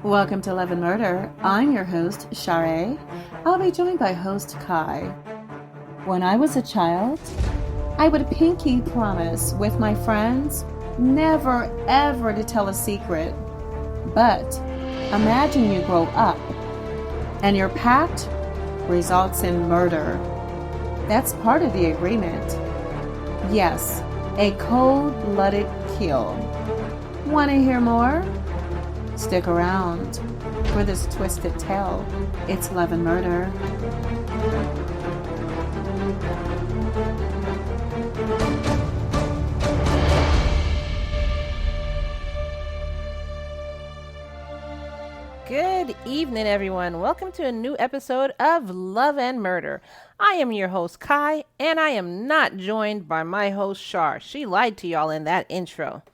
Welcome to Love and Murder. I'm your host, Char. I'll be joined by host Ky. When I was a child, I would pinky promise with my friends never ever to tell a secret. But imagine you grow up and your pact results in murder. That's part of the agreement. Yes, a cold-blooded kill. Want to hear more? Stick around for this twisted tale. It's Love and Murder. Good evening, everyone. Welcome to a new episode of Love and Murder. I am your host, Ky, and I am not joined by my host, Char. She lied to y'all in that intro.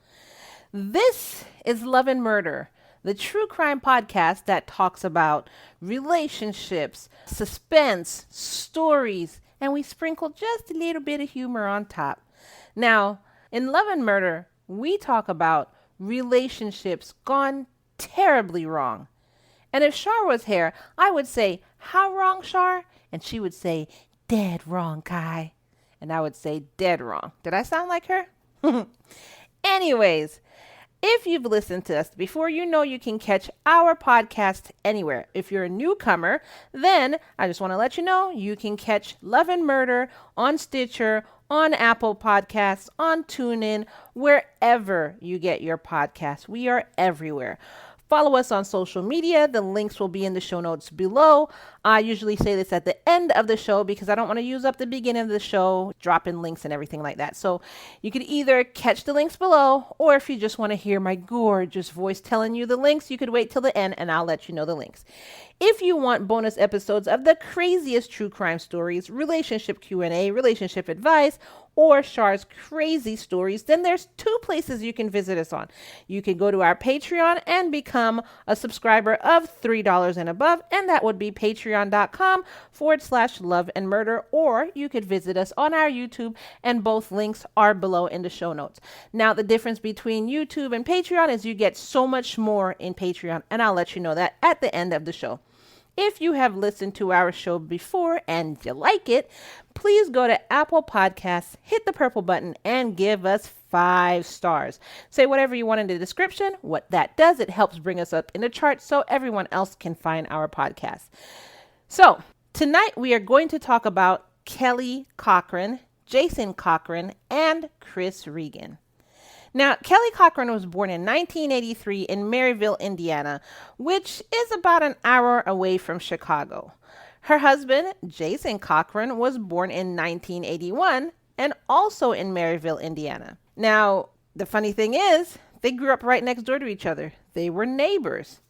This is Love and Murder, the true crime podcast that talks about relationships, suspense, stories, and we sprinkle just a little bit of humor on top. Now, in Love and Murder, we talk about relationships gone terribly wrong. And if Char was here, I would say, how wrong, Char? And she would say, dead wrong, Ky. And I would say, dead wrong. Did I sound like her? Anyways, if you've listened to us before, you know you can catch our podcast anywhere. If you're a newcomer, then I just want to let you know you can catch Love and Murder on Stitcher, on Apple Podcasts, on TuneIn, wherever you get your podcasts. We are everywhere. Follow us on social media. The links will be in the show notes below. I usually say this at the end of the show because I don't want to use up the beginning of the show, dropping links and everything like that. So you could either catch the links below, or if you just want to hear my gorgeous voice telling you the links, you could wait till the end and I'll let you know the links. If you want bonus episodes of the craziest true crime stories, relationship Q&A, relationship advice, or Char's crazy stories, then there's two places you can visit us on. You can go to our Patreon and become a subscriber of $3 and above, and that would be patreon.com/love and murder, or you could visit us on our YouTube, and both links are below in the show notes. Now, the difference between YouTube and Patreon is you get so much more in Patreon, and I'll let you know that at the end of the show. If you have listened to our show before and you like it, please go to Apple Podcasts, hit the purple button, and give us 5 stars. Say whatever you want in the description. What that does, it helps bring us up in the charts so everyone else can find our podcast. So tonight we are going to talk about Ky Cochran, Jason Cochran, and Chris Regan. Now, Ky Cochran was born in 1983 in Maryville, Indiana, which is about an hour away from Chicago. Her husband, Jason Cochran, was born in 1981 and also in Maryville, Indiana. Now, the funny thing is, they grew up right next door to each other. They were neighbors.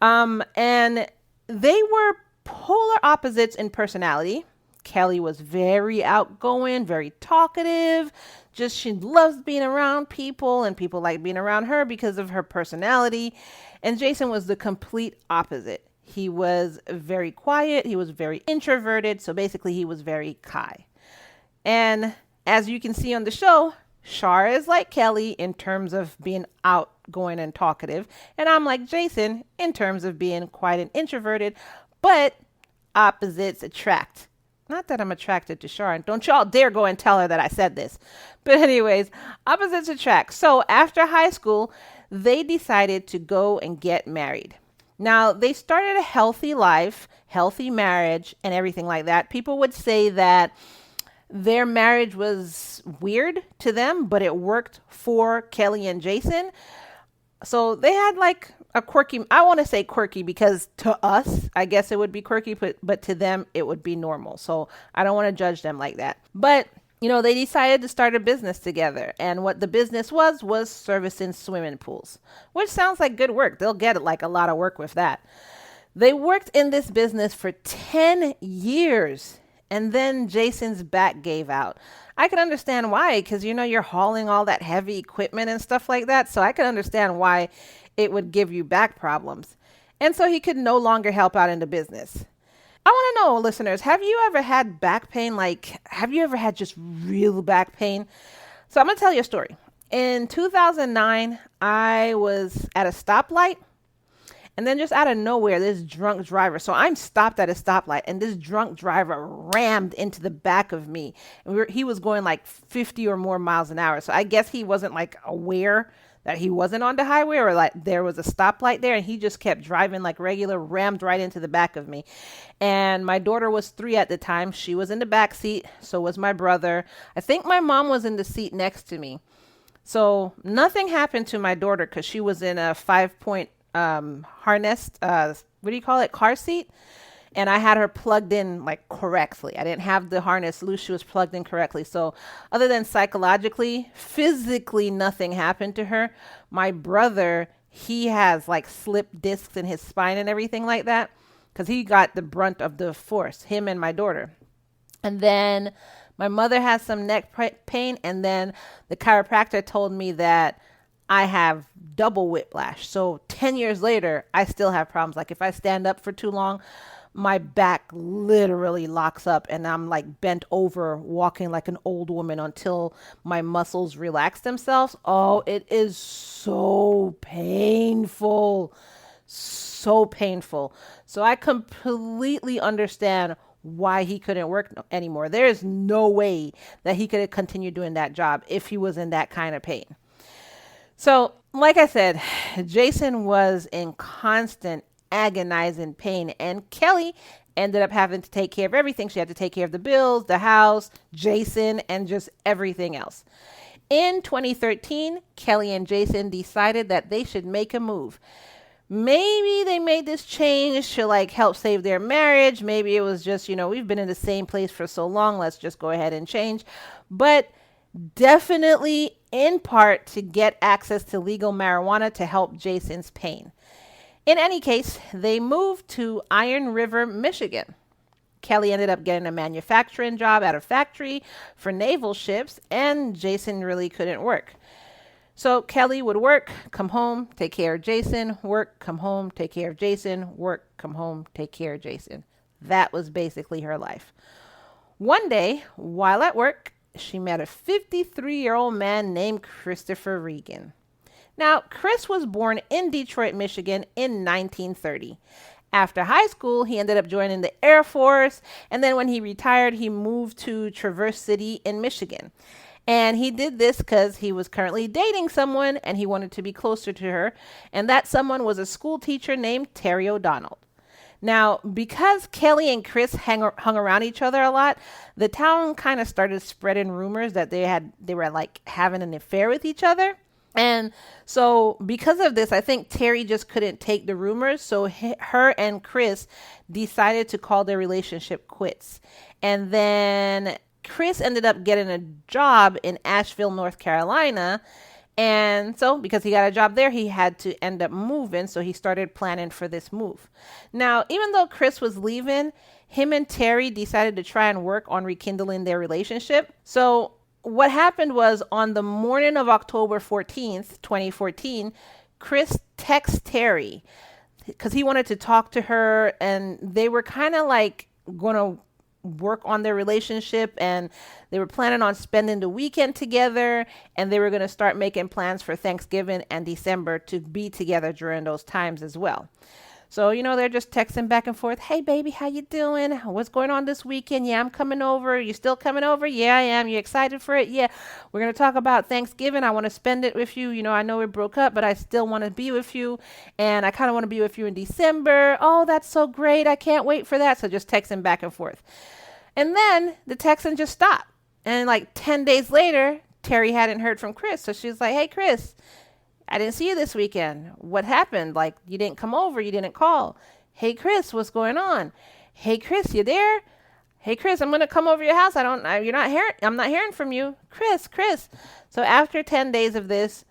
And they were polar opposites in personality. Kelly was very outgoing, very talkative. She loves being around people, and people like being around her because of her personality. And Jason was the complete opposite. He was very quiet. He was very introverted. So basically, he was very Ky. And as you can see on the show, Char is like Kelly in terms of being outgoing and talkative. And I'm like Jason in terms of being quiet and introverted. But opposites attract. Not that I'm attracted to Char. Don't y'all dare go and tell her that I said this. But anyways, opposites attract. So after high school, they decided to go and get married. Now, they started a healthy life, healthy marriage, and everything like that. People would say that their marriage was weird to them, but it worked for Kelly and Jason. So they had like a quirky, I want to say quirky because to us, I guess it would be quirky, but to them, it would be normal. So I don't want to judge them like that. But, you know, they decided to start a business together. And what the business was servicing swimming pools, which sounds like good work. They'll get like a lot of work with that. They worked in this business for 10 years. And then Jason's back gave out. I can understand why, because, you know, you're hauling all that heavy equipment and stuff like that. So I can understand why it would give you back problems. And so he could no longer help out in the business. I want to know, listeners, have you ever had back pain? Like, have you ever had just real back pain? So I'm going to tell you a story. In 2009, I was at a stoplight And then just out of nowhere, this drunk driver. So I'm stopped at a stoplight, and this drunk driver rammed into the back of me. And he was going like 50 or more miles an hour. So I guess he wasn't like aware that he wasn't on the highway, or like there was a stoplight there, and he just kept driving like regular, rammed right into the back of me. And my daughter was 3 at the time. She was in the back seat. So was my brother. I think my mom was in the seat next to me. So nothing happened to my daughter because she was in a 5-point harnessed, what do you call it? Car seat. And I had her plugged in like correctly. I didn't have the harness loose. She was plugged in correctly. So other than psychologically, physically, nothing happened to her. My brother, he has like slip discs in his spine and everything like that, because he got the brunt of the force, him and my daughter. And then my mother has some neck pain. And then the chiropractor told me that I have double whiplash. So 10 years later, I still have problems. Like if I stand up for too long, my back literally locks up and I'm like bent over walking like an old woman until my muscles relax themselves. Oh, it is so painful. So painful. So I completely understand why he couldn't work anymore. There is no way that he could have continued doing that job if he was in that kind of pain. So, like I said, Jason was in constant agonizing pain, and Kelly ended up having to take care of everything. She had to take care of the bills, the house, Jason, and just everything else. In 2013, Kelly and Jason decided that they should make a move. Maybe they made this change to like help save their marriage. Maybe it was just, we've been in the same place for so long. Let's just go ahead and change. But definitely in part to get access to legal marijuana to help Jason's pain. In any case, they moved to Iron River, Michigan. Kelly ended up getting a manufacturing job at a factory for naval ships, and Jason really couldn't work. So Kelly would work, come home, take care of Jason, work, come home, take care of Jason, work, come home, take care of Jason. That was basically her life. One day, while at work, she met a 53-year-old man named Christopher Regan. Now, Chris was born in Detroit, Michigan in 1930. After high school, he ended up joining the Air Force, and then when he retired, he moved to Traverse City in Michigan. And he did this because he was currently dating someone and he wanted to be closer to her. And that someone was a school teacher named Terry O'Donnell. Now, because Kelly and Chris hung around each other a lot, the town kind of started spreading rumors that they were like having an affair with each other. And so because of this, I think Terry just couldn't take the rumors. So her and Chris decided to call their relationship quits. And then Chris ended up getting a job in Asheville, North Carolina. And so because he got a job there, he had to end up moving. So he started planning for this move. Now, even though Chris was leaving, him and Terry decided to try and work on rekindling their relationship. So what happened was on the morning of October 14th, 2014, Chris texted Terry because he wanted to talk to her, and they were kind of like going to work on their relationship, and they were planning on spending the weekend together, and they were going to start making plans for Thanksgiving and December to be together during those times as well. So, they're just texting back and forth. Hey, baby, how you doing? What's going on this weekend? Yeah, I'm coming over. You still coming over? Yeah, I am. You excited for it? Yeah. We're going to talk about Thanksgiving. I want to spend it with you. I know we broke up, but I still want to be with you. And I kind of want to be with you in December. Oh, that's so great. I can't wait for that. So just texting back and forth. And then the texting just stopped. And like 10 days later, Terry hadn't heard from Chris. So she's like, hey, Chris, I didn't see you this weekend. What happened? Like, you didn't come over. You didn't call. Hey, Chris, what's going on? Hey, Chris, you there? Hey, Chris, I'm going to come over your house. I'm not hearing from you. Chris. So after 10 days of this,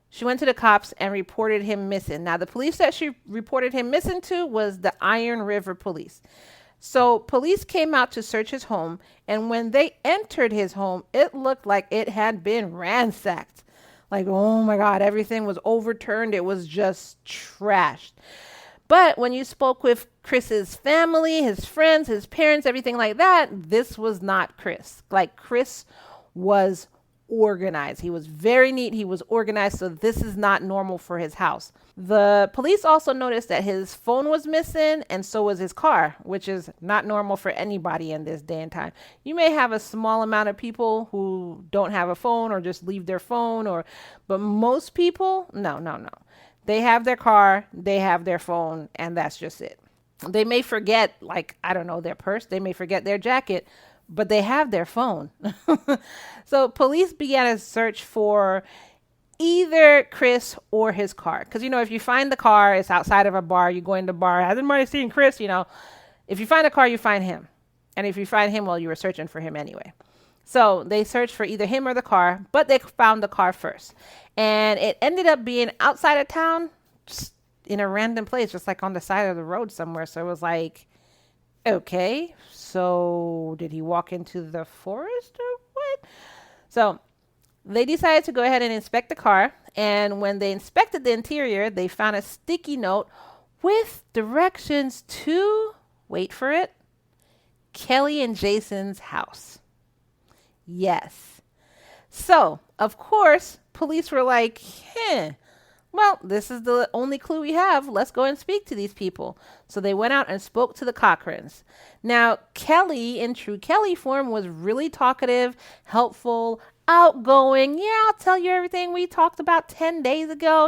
she went to the cops and reported him missing. Now, the police that she reported him missing to was the Iron River Police. So police came out to search his home, and when they entered his home, it looked like it had been ransacked. Like, oh my God, everything was overturned. It was just trashed. But when you spoke with Chris's family, his friends, his parents, everything like that, this was not Chris. Like, Chris was organized. He was very neat. He was organized. So this is not normal for his house. The police also noticed that his phone was missing and so was his car, which is not normal for anybody in this day and time. You may have a small amount of people who don't have a phone or just leave their phone, but most people, no. They have their car, they have their phone, and that's just it. They may forget, like, I don't know, their purse, they may forget their jacket, but they have their phone. So police began a search for either Chris or his car. Because, if you find the car, it's outside of a bar, you go in the bar, hasn't anybody seen Chris? If you find a car, you find him. And if you find him, well, you were searching for him anyway. So they searched for either him or the car, but they found the car first. And it ended up being outside of town, just in a random place, just like on the side of the road somewhere. So it was like, okay, so did he walk into the forest or what? So they decided to go ahead and inspect the car. And when they inspected the interior, they found a sticky note with directions to, wait for it, Kelly and Jason's house. Yes. So, of course, police were like, well, this is the only clue we have. Let's go and speak to these people. So they went out and spoke to the Cochrans. Now, Kelly, in true Kelly form, was really talkative, helpful, outgoing. Yeah, I'll tell you everything we talked about 10 days ago.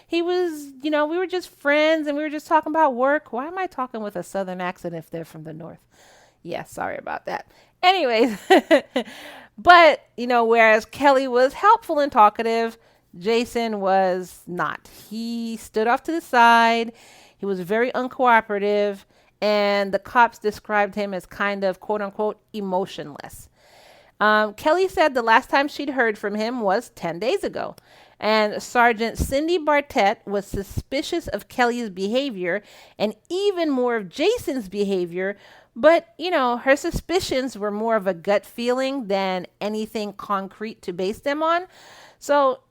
He was, we were just friends and we were just talking about work. Why am I talking with a southern accent if they're from the north? Yeah, sorry about that. Anyways, but, whereas Kelly was helpful and talkative, Jason was not. He stood off to the side. He was very uncooperative, and the cops described him as kind of, quote unquote, emotionless. Kelly said the last time she'd heard from him was 10 days ago. And Sergeant Cindy Bartett was suspicious of Kelly's behavior and even more of Jason's behavior. But, her suspicions were more of a gut feeling than anything concrete to base them on. So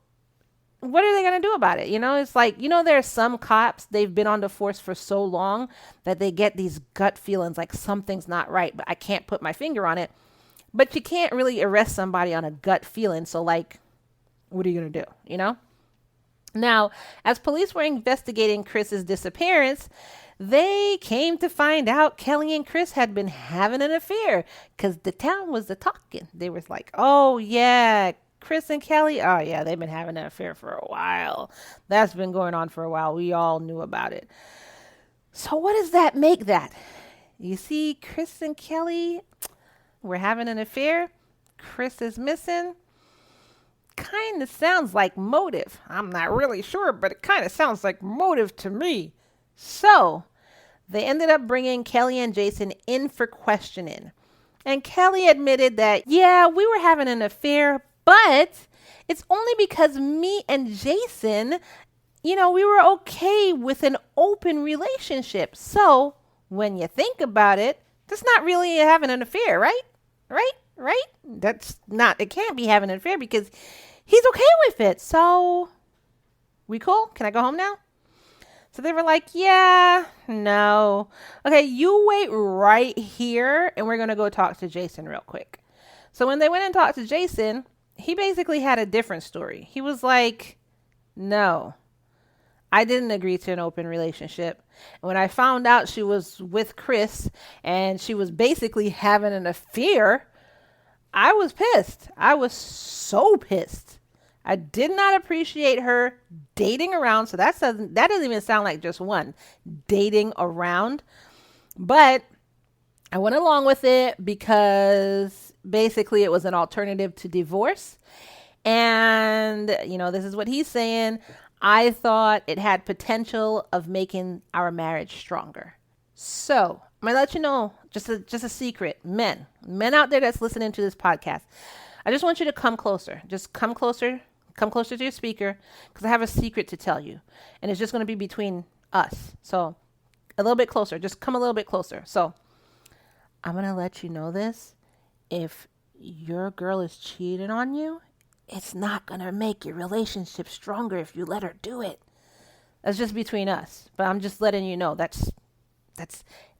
what are they going to do about it? It's like, there are some cops, they've been on the force for so long that they get these gut feelings like something's not right, but I can't put my finger on it. But you can't really arrest somebody on a gut feeling. So, like, what are you going to do, Now, as police were investigating Chris's disappearance, they came to find out Kelly and Chris had been having an affair because the town was the talking. They was like, oh, yeah, Chris and Kelly, oh, yeah, they've been having an affair for a while. That's been going on for a while. We all knew about it. So what does that make that? You see, Chris and Kelly were having an affair. Chris is missing. Kind of sounds like motive. I'm not really sure, but it kind of sounds like motive to me. So they ended up bringing Kelly and Jason in for questioning. And Kelly admitted that, yeah, we were having an affair, but it's only because me and Jason, we were okay with an open relationship. So when you think about it, that's not really having an affair, right? Right? That's not, it can't be having an affair because he's okay with it. So we cool? Can I go home now? So they were like, yeah, no. Okay, you wait right here and we're going to go talk to Jason real quick. So when they went and talked to Jason, he basically had a different story. He was like, no, I didn't agree to an open relationship. And when I found out she was with Chris and she was basically having an affair, I was pissed. I was so pissed. I did not appreciate her dating around. So that doesn't even sound like just one dating around. But I went along with it because basically it was an alternative to divorce. And, this is what he's saying. I thought it had potential of making our marriage stronger. So I'm going to let you know just a secret. Men out there that's listening to this podcast. I just want you to come closer. Just come closer to your speaker because I have a secret to tell you. And it's just going to be between us. So a little bit closer. Just come a little bit closer. So I'm going to let you know this. If your girl is cheating on you, it's not going to make your relationship stronger if you let her do it. That's just between us. But I'm just letting you know that's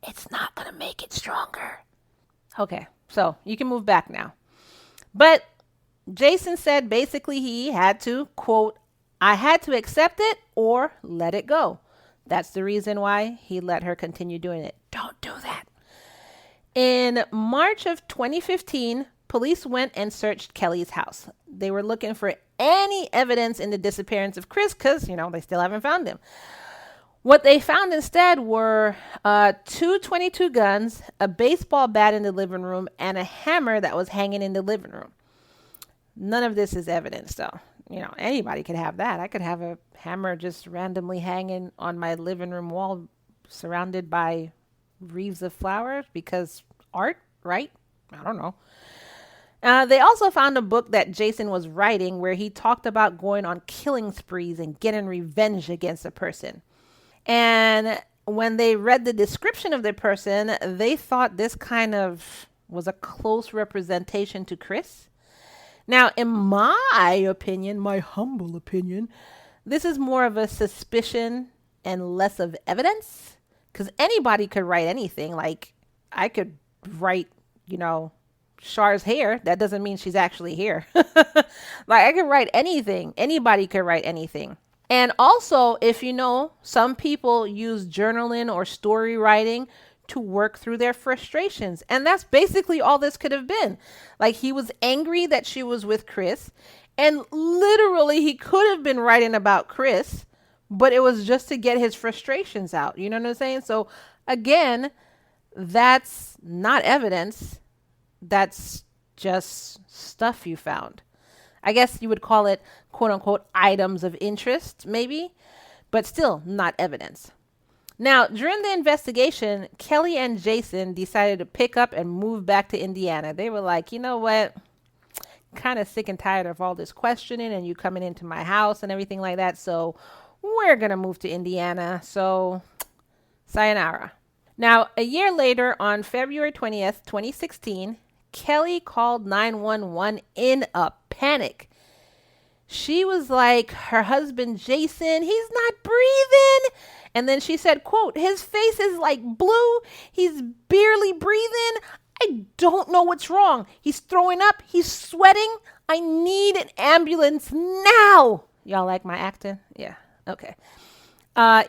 it's not going to make it stronger. Okay, so you can move back now. But Jason said basically he had to, quote, I had to accept it or let it go. That's the reason why he let her continue doing it. Don't do that. In March of 2015, police went and searched Kelly's house. They were looking for any evidence in the disappearance of Chris because, they still haven't found him. What they found instead were two .22 guns, a baseball bat in the living room, and a hammer that was hanging in the living room. None of this is evidence, though. Anybody could have that. I could have a hammer just randomly hanging on my living room wall surrounded by wreaths of flowers because art, right? I don't know. They also found a book that Jason was writing where he talked about going on killing sprees and getting revenge against a person. And when they read the description of the person, they thought this kind of was a close representation to Chris. Now, in my opinion, my humble opinion, this is more of a suspicion and less of evidence. Because anybody could write anything. Like, I could write, Char's hair. That doesn't mean she's actually here. I could write anything. Anybody could write anything. And also, if some people use journaling or story writing to work through their frustrations. And that's basically all this could have been. Like, he was angry that she was with Chris. And literally, he could have been writing about Chris. But it was just to get his frustrations out. You know what I'm saying? So, again, that's not evidence. That's just stuff you found. I guess you would call it, quote unquote, items of interest, maybe. But still not evidence. Now, during the investigation, Kelly and Jason decided to pick up and move back to Indiana. They were like, you know what? Kind of sick and tired of all this questioning and you coming into my house and everything like that. So we're going to move to Indiana. So, sayonara. Now, a year later, on February 20th, 2016, Kelly called 911 in a panic. She was like, her husband, Jason, he's not breathing. And then she said, quote, his face is like blue. He's barely breathing. I don't know what's wrong. He's throwing up. He's sweating. I need an ambulance now. Y'all like my acting? Yeah. Okay.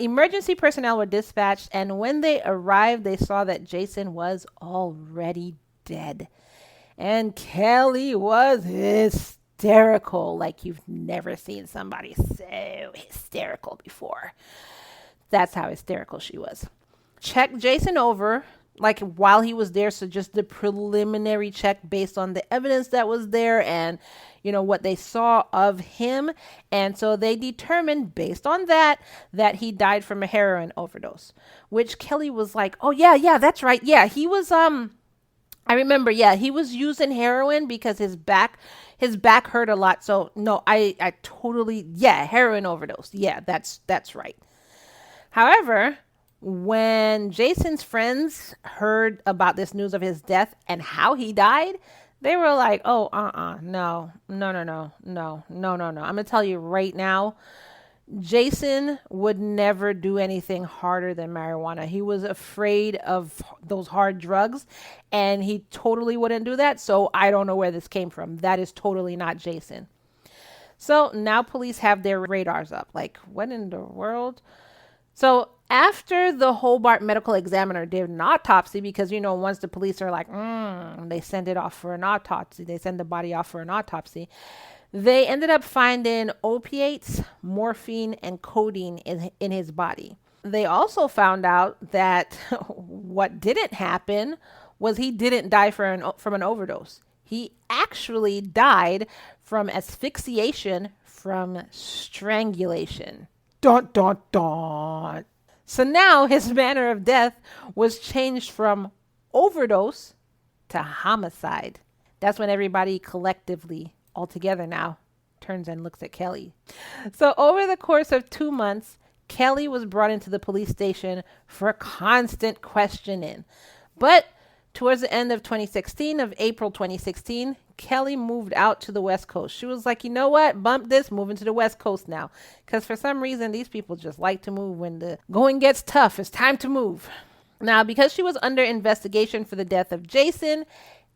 Emergency personnel were dispatched, and when they arrived, they saw that Jason was already dead. And Kelly was hysterical, like you've never seen somebody so hysterical before. That's how hysterical she was. Checked Jason over, like while he was there, so just the preliminary check based on the evidence that was there and what they saw of him. And so they determined based on that he died from a heroin overdose, which Kelly was like, oh yeah, that's right. Yeah, he was, I remember, yeah, he was using heroin because his back hurt a lot. So no, I totally, yeah, heroin overdose. Yeah, that's right. However, when Jason's friends heard about this news of his death and how he died, they were like, oh, no. I'm going to tell you right now, Jason would never do anything harder than marijuana. He was afraid of those hard drugs, and he totally wouldn't do that. So I don't know where this came from. That is totally not Jason. So now police have their radars up. Like, what in the world? So after the Hobart Medical Examiner did an autopsy, because, once the police are like, they send it off for an autopsy. They send the body off for an autopsy. They ended up finding opiates, morphine, and codeine in his body. They also found out that what didn't happen was he didn't die from an overdose. He actually died from asphyxiation from strangulation. Dun, dun, dun. So now his manner of death was changed from overdose to homicide. That's when everybody collectively, all together now, turns and looks at Kelly. So over the course of 2 months, Kelly was brought into the police station for constant questioning. But towards the end of April 2016, Kelly moved out to the West Coast. She was like, you know what? Bump this, moving to the West Coast now. Because for some reason, these people just like to move when the going gets tough. It's time to move. Now, because she was under investigation for the death of Jason,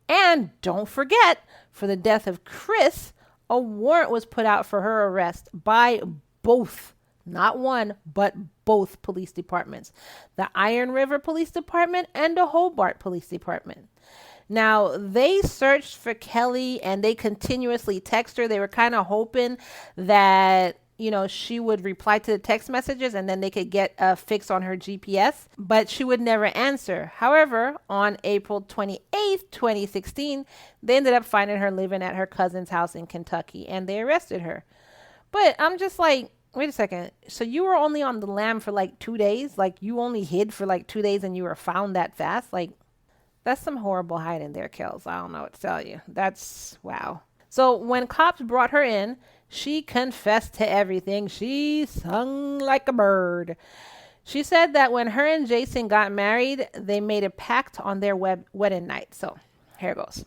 and don't forget, for the death of Chris, a warrant was put out for her arrest by both, not one, but both police departments, the Iron River Police Department and the Hobart Police Department. Now, they searched for Kelly and they continuously text her. They were kind of hoping that, she would reply to the text messages and then they could get a fix on her GPS, but she would never answer. However, on April 28th, 2016, they ended up finding her living at her cousin's house in Kentucky and they arrested her. But I'm just like, wait a second. So you were only on the lam for like 2 days? Like you only hid for like 2 days and you were found that fast? Like that's some horrible hiding there, Kels. I don't know what to tell you. That's wow. So when cops brought her in, she confessed to everything. She sung like a bird. She said that when her and Jason got married, they made a pact on their wedding night. So here it goes.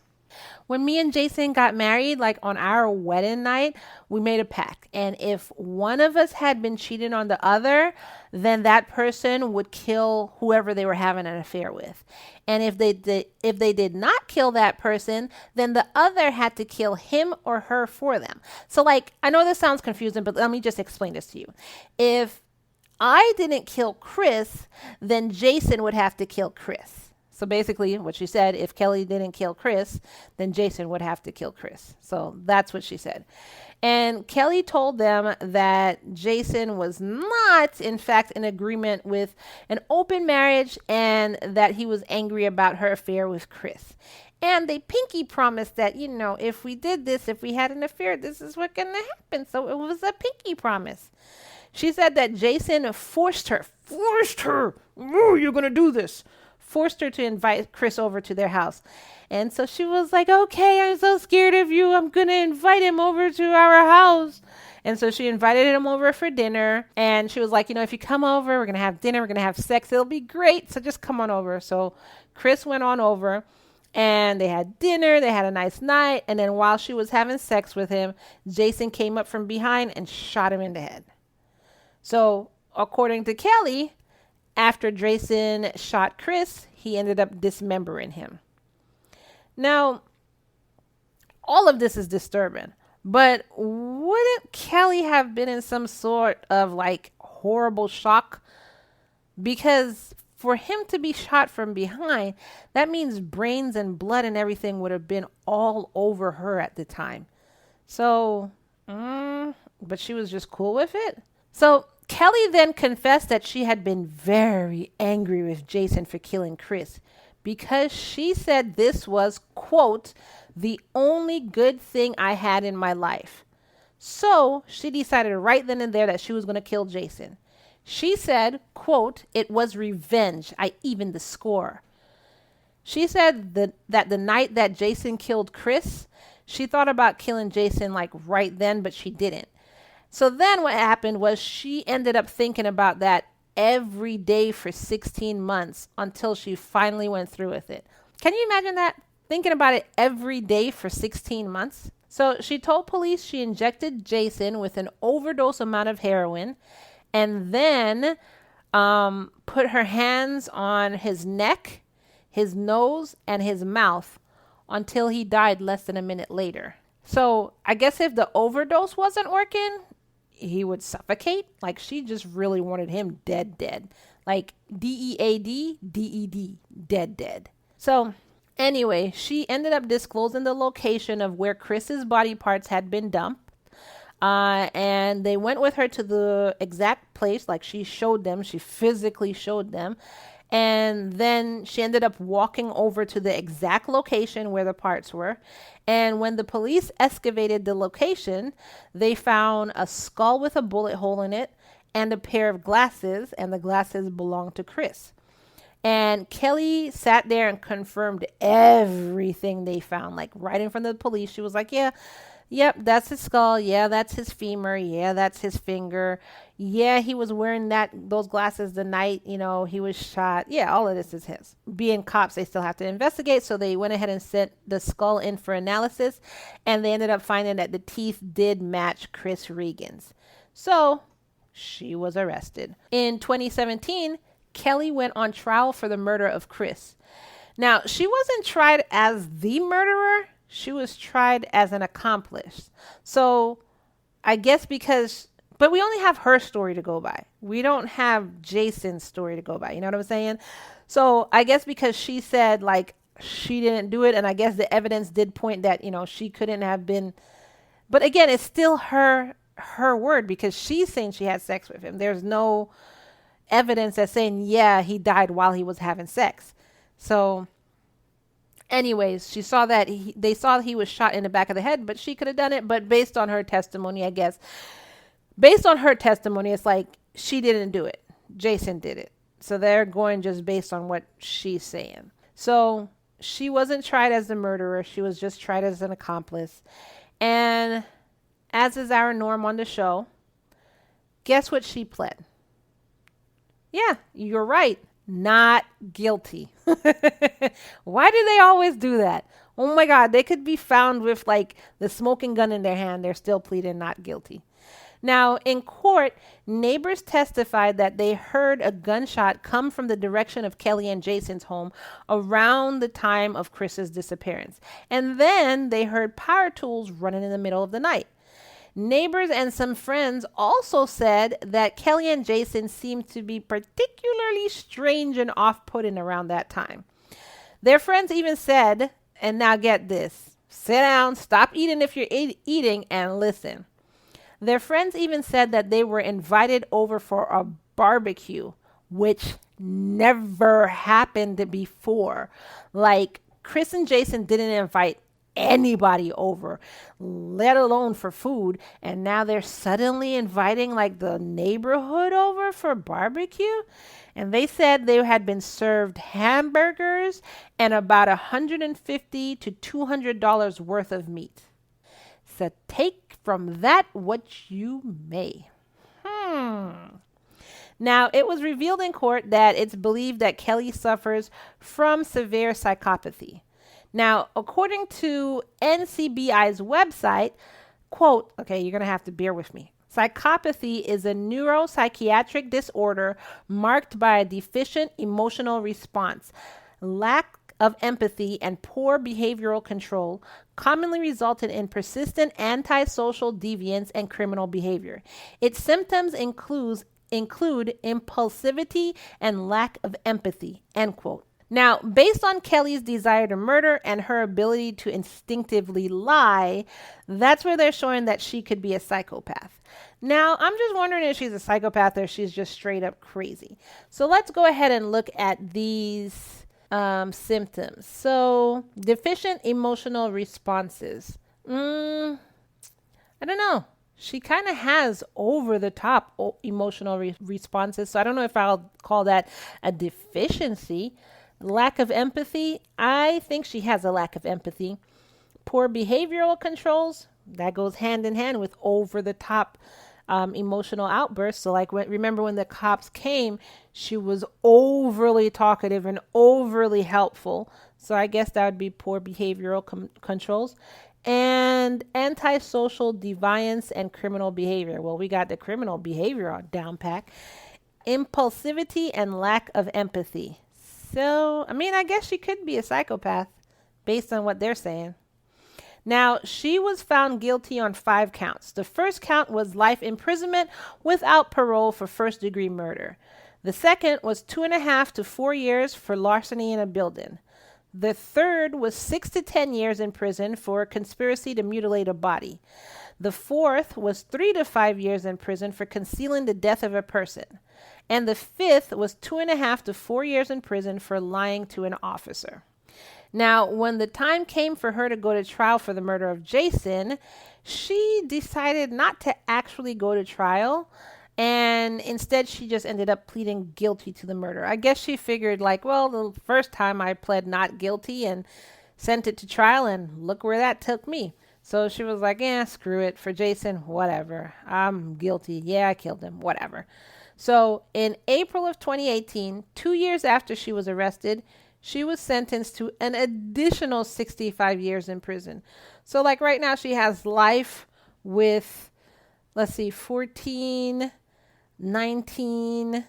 When me and Jason got married, like on our wedding night, we made a pact. And if one of us had been cheating on the other, then that person would kill whoever they were having an affair with. And if they did not kill that person, then the other had to kill him or her for them. So like, I know this sounds confusing, but let me just explain this to you. If I didn't kill Chris, then Jason would have to kill Chris. So basically what she said, if Kelly didn't kill Chris, then Jason would have to kill Chris. So that's what she said. And Kelly told them that Jason was not, in fact, in agreement with an open marriage and that he was angry about her affair with Chris. And they pinky promised that, if we did this, if we had an affair, this is what's going to happen. So it was a pinky promise. She said that Jason forced her. Oh, you're going to do this. Forced her to invite Chris over to their house. And so she was like, okay, I'm so scared of you. I'm going to invite him over to our house. And so she invited him over for dinner. And she was like, if you come over, we're going to have dinner. We're going to have sex. It'll be great. So just come on over. So Chris went on over and they had dinner. They had a nice night. And then while she was having sex with him, Jason came up from behind and shot him in the head. So according to Kelly, after Jason shot Chris, he ended up dismembering him. Now, all of this is disturbing, but wouldn't Kelly have been in some sort of like horrible shock? Because for him to be shot from behind, that means brains and blood and everything would have been all over her at the time. So, but she was just cool with it. So Kelly then confessed that she had been very angry with Jason for killing Chris because she said this was, quote, the only good thing I had in my life. So she decided right then and there that she was going to kill Jason. She said, quote, it was revenge. I evened the score. She said that the night that Jason killed Chris, she thought about killing Jason like right then, but she didn't. So then what happened was she ended up thinking about that every day for 16 months until she finally went through with it. Can you imagine that? Thinking about it every day for 16 months? So she told police she injected Jason with an overdose amount of heroin and then put her hands on his neck, his nose, and his mouth until he died less than a minute later. So I guess if the overdose wasn't working, he would suffocate. Like she just really wanted him dead. Like DEAD, DED, dead. So anyway, she ended up disclosing the location of where Chris's body parts had been dumped. And they went with her to the exact place. Like she showed them, she physically showed them. And then she ended up walking over to the exact location where the parts were. And when the police excavated the location, they found a skull with a bullet hole in it and a pair of glasses, and the glasses belonged to Chris. And Kelly sat there and confirmed everything they found, like right in front of the police. She was like, yep, that's his skull. Yeah, that's his femur. Yeah, that's his finger. Yeah, he was wearing those glasses the night, he was shot. Yeah, all of this is his. Being cops, they still have to investigate. So they went ahead and sent the skull in for analysis. And they ended up finding that the teeth did match Chris Regan's. So she was arrested. In 2017, Kelly went on trial for the murder of Chris. Now, she wasn't tried as the murderer. She was tried as an accomplice. So I guess because But we only have her story to go by. We don't have Jason's story to go by. You know what I'm saying? So I guess because she said like she didn't do it, and I guess the evidence did point that, she couldn't have been. But again, it's still her word because she's saying she had sex with him. There's no evidence that's saying, yeah, he died while he was having sex. So anyways, she saw that they saw he was shot in the back of the head, but she could have done it. But based on her testimony, I guess, it's like she didn't do it. Jason did it. So they're going just based on what she's saying. So she wasn't tried as the murderer. She was just tried as an accomplice. And as is our norm on the show, guess what she pled? Yeah, you're right. Not guilty. Why do they always do that? Oh my God, they could be found with like the smoking gun in their hand. They're still pleading not guilty. Now, in court, neighbors testified that they heard a gunshot come from the direction of Kelly and Jason's home around the time of Chris's disappearance. And then they heard power tools running in the middle of the night. Neighbors and some friends also said that Kelly and Jason seemed to be particularly strange and off-putting around that time. Their friends even said, and now get this, sit down, stop eating if you're eating, and listen. Their friends even said that they were invited over for a barbecue, which never happened before. Like, Chris and Jason didn't invite anybody over, let alone for food. And now they're suddenly inviting like the neighborhood over for barbecue. And they said they had been served hamburgers and about $150 to $200 worth of meat. So take from that what you may. Now, it was revealed in court that it's believed that Kelly suffers from severe psychopathy. Now, according to NCBI's website, quote, okay, you're going to have to bear with me. Psychopathy is a neuropsychiatric disorder marked by a deficient emotional response, lack of empathy, and poor behavioral control, commonly resulting in persistent antisocial deviance and criminal behavior. Its symptoms include impulsivity and lack of empathy, end quote. Now, based on Kelly's desire to murder and her ability to instinctively lie, that's where they're showing that she could be a psychopath. Now, I'm just wondering if she's a psychopath or she's just straight up crazy. So let's go ahead and look at these symptoms. So, deficient emotional responses. I don't know. She kind of has over the top emotional responses. So I don't know if I'll call that a deficiency. Lack of empathy. I think she has a lack of empathy. Poor behavioral controls. That goes hand in hand with over the top emotional outbursts. So like remember when the cops came, she was overly talkative and overly helpful. So I guess that would be poor behavioral controls. And antisocial deviance and criminal behavior. Well, we got the criminal behavior on down pack. Impulsivity and lack of empathy. So, I mean, I guess she could be a psychopath based on what they're saying. Now, she was found guilty on 5 counts. The first count was life imprisonment without parole for first-degree murder. The second was 2.5 to 4 years for larceny in a building. The third was 6 to 10 years in prison for conspiracy to mutilate a body. The fourth was 3 to 5 years in prison for concealing the death of a person. And the fifth was 2.5 to 4 years in prison for lying to an officer. Now, when the time came for her to go to trial for the murder of Jason, she decided not to actually go to trial. And instead, she just ended up pleading guilty to the murder. I guess she figured like, well, the first time I pled not guilty and sent it to trial, and look where that took me. So she was like, screw it. For Jason, whatever. I'm guilty. Yeah, I killed him. Whatever. So in April of 2018, 2 years after she was arrested, she was sentenced to an additional 65 years in prison. So like right now she has life with, 14, 19,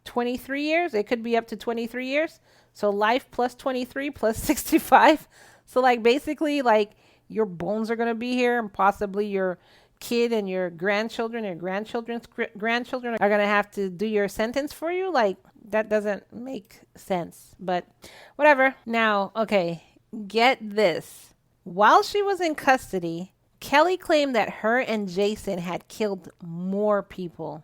23 years. It could be up to 23 years. So life plus 23 plus 65. So like basically like your bones are going to be here and possibly your kid and your grandchildren and grandchildren's grandchildren are going to have to do your sentence for you? Like, that doesn't make sense, but whatever. Now, okay, get this. While she was in custody, Kelly claimed that her and Jason had killed more people.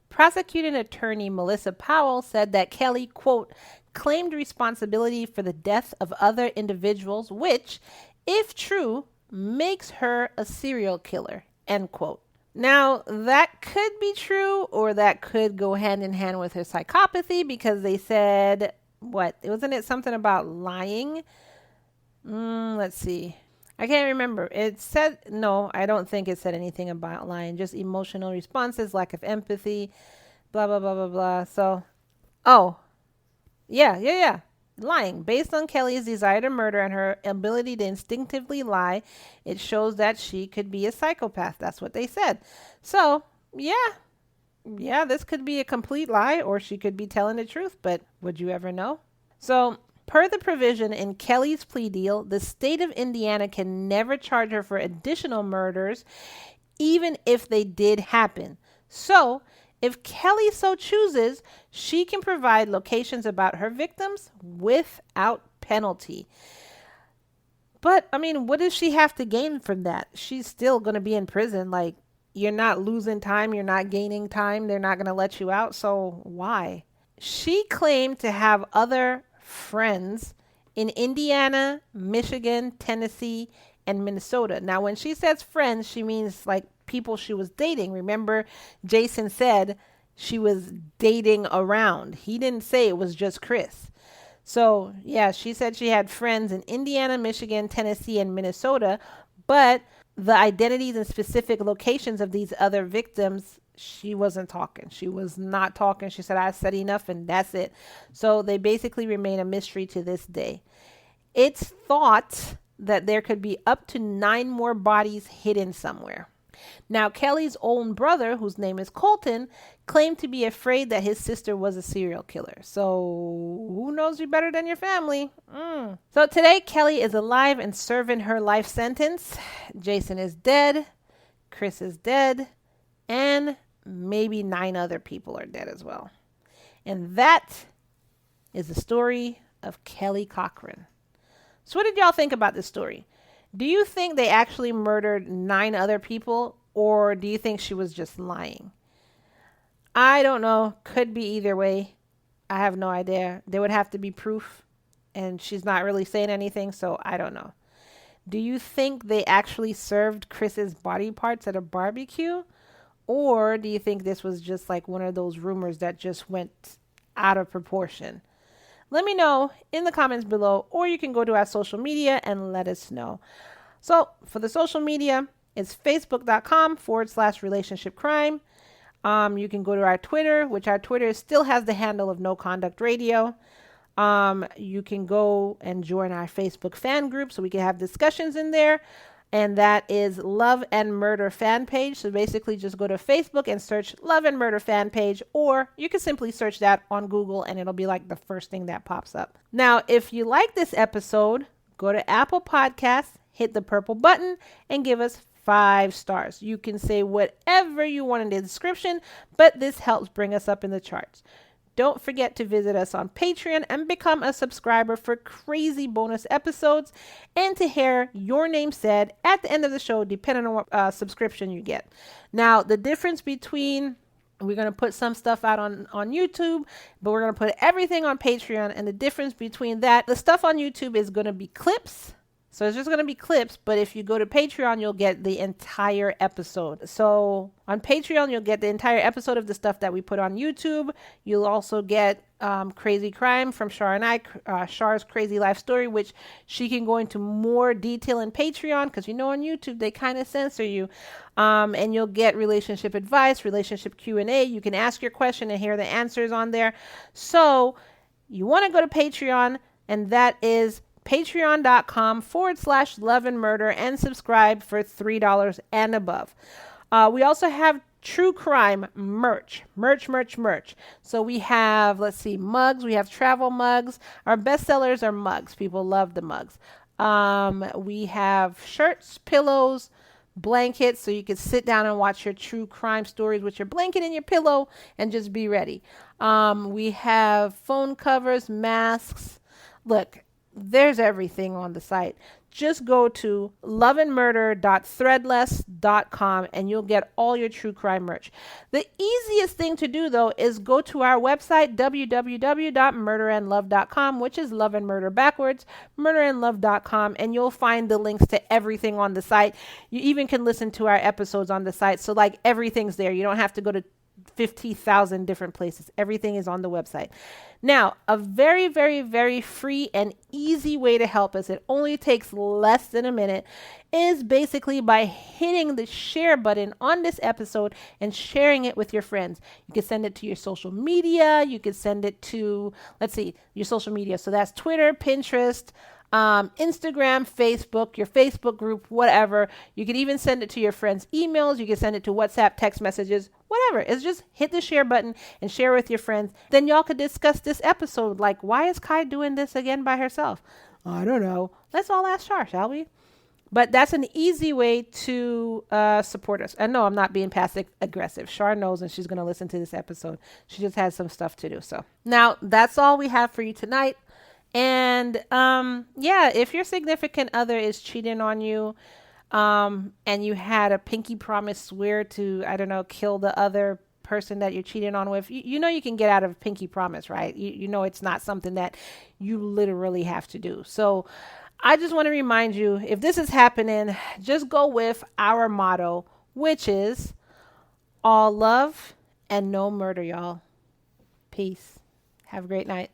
Prosecuting attorney Melissa Powell said that Kelly, quote, claimed responsibility for the death of other individuals, which, if true, makes her a serial killer, end quote. Now, that could be true, or that could go hand in hand with her psychopathy, because they said, wasn't it something about lying? Let's see. I can't remember. It said, no, I don't think it said anything about lying, just emotional responses, lack of empathy, blah, blah, blah, blah, blah. So, yeah. Lying. Based on Kelly's desire to murder and her ability to instinctively lie, it shows that she could be a psychopath. That's what they said. So, yeah, this could be a complete lie, or she could be telling the truth, but would you ever know? So, per the provision in Kelly's plea deal, the state of Indiana can never charge her for additional murders, even if they did happen. So, if Kelly so chooses, she can provide locations about her victims without penalty. But, I mean, what does she have to gain from that? She's still going to be in prison. Like, you're not losing time. You're not gaining time. They're not going to let you out. So why? She claimed to have other friends in Indiana, Michigan, Tennessee, and Minnesota. Now, when she says friends, she means like people she was dating. Remember, Jason said she was dating around. He didn't say it was just Chris. So, yeah, she said she had friends in Indiana, Michigan, Tennessee, and Minnesota, but the identities and specific locations of these other victims, she wasn't talking. She was not talking. She said, I said enough and that's it. So they basically remain a mystery to this day. It's thought that there could be up to 9 more bodies hidden somewhere. Now, Kelly's own brother, whose name is Colton, claimed to be afraid that his sister was a serial killer. So who knows you better than your family? So today, Kelly is alive and serving her life sentence. Jason is dead. Chris is dead. And maybe 9 other people are dead as well. And that is the story of Kelly Cochran. So what did y'all think about this story? Do you think they actually murdered 9 other people, or do you think she was just lying? I don't know. Could be either way. I have no idea. There would have to be proof, and she's not really saying anything, so I don't know. Do you think they actually served Chris's body parts at a barbecue, or do you think this was just like one of those rumors that just went out of proportion? Let me know in the comments below, or you can go to our social media and let us know. So for the social media, it's facebook.com/relationship crime. You can go to our Twitter, which our Twitter still has the handle of No Conduct Radio. You can go and join our Facebook fan group so we can have discussions in there. And that is Love and Murder fan page. So basically just go to Facebook and search Love and Murder fan page, or you can simply search that on Google and it'll be like the first thing that pops up. Now, if you like this episode, go to Apple Podcasts, hit the purple button and give us 5 stars. You can say whatever you want in the description, but this helps bring us up in the charts. Don't forget to visit us on Patreon and become a subscriber for crazy bonus episodes and to hear your name said at the end of the show, depending on what subscription you get. Now, the difference between, we're going to put some stuff out on YouTube, but we're going to put everything on Patreon. And the difference between that, the stuff on YouTube is going to be clips. So it's just going to be clips, but if you go to Patreon, you'll get the entire episode. So on Patreon, you'll get the entire episode of the stuff that we put on YouTube. You'll also get Crazy Crime from Char and I, Char's Crazy Life Story, which she can go into more detail in Patreon, because on YouTube, they kind of censor you. And you'll get relationship advice, relationship Q&A. You can ask your question and hear the answers on there. So you want to go to Patreon, and that is patreon.com/love and murder, and subscribe for $3 and above. We also have true crime merch. So we have, mugs. We have travel mugs. Our best sellers are mugs. People love the mugs. We have shirts, pillows, blanket so you can sit down and watch your true crime stories with your blanket and your pillow and just be ready. We have phone covers, masks. Look, there's everything on the site. Just go to loveandmurder.threadless.com and you'll get all your true crime merch. The easiest thing to do, though, is go to our website, www.murderandlove.com, which is love and murder backwards, murderandlove.com, and you'll find the links to everything on the site. You even can listen to our episodes on the site. So, like, everything's there. You don't have to go to 50,000 different places. Everything is on the website. Now, a very, very, very free and easy way to help us, it only takes less than a minute, is basically by hitting the share button on this episode and sharing it with your friends. You can send it to your social media. You can send it to, let's see, your social media. So that's Twitter, Pinterest, Instagram, Facebook, your Facebook group, whatever. You could even send it to your friends' emails. You can send it to WhatsApp, text messages, whatever. It's just hit the share button and share with your friends. Then y'all could discuss this episode. Like, why is Ky doing this again by herself? I don't know. Let's all ask Char, shall we? But that's an easy way to support us. And no, I'm not being passive aggressive. Char knows, and she's going to listen to this episode. She just has some stuff to do. So now that's all we have for you tonight. And yeah, if your significant other is cheating on you, and you had a pinky promise swear to, I don't know, kill the other person that you're cheating on with, you know you can get out of a pinky promise, right? You know it's not something that you literally have to do. So I just want to remind you, if this is happening, just go with our motto, which is all love and no murder, y'all. Peace. Have a great night.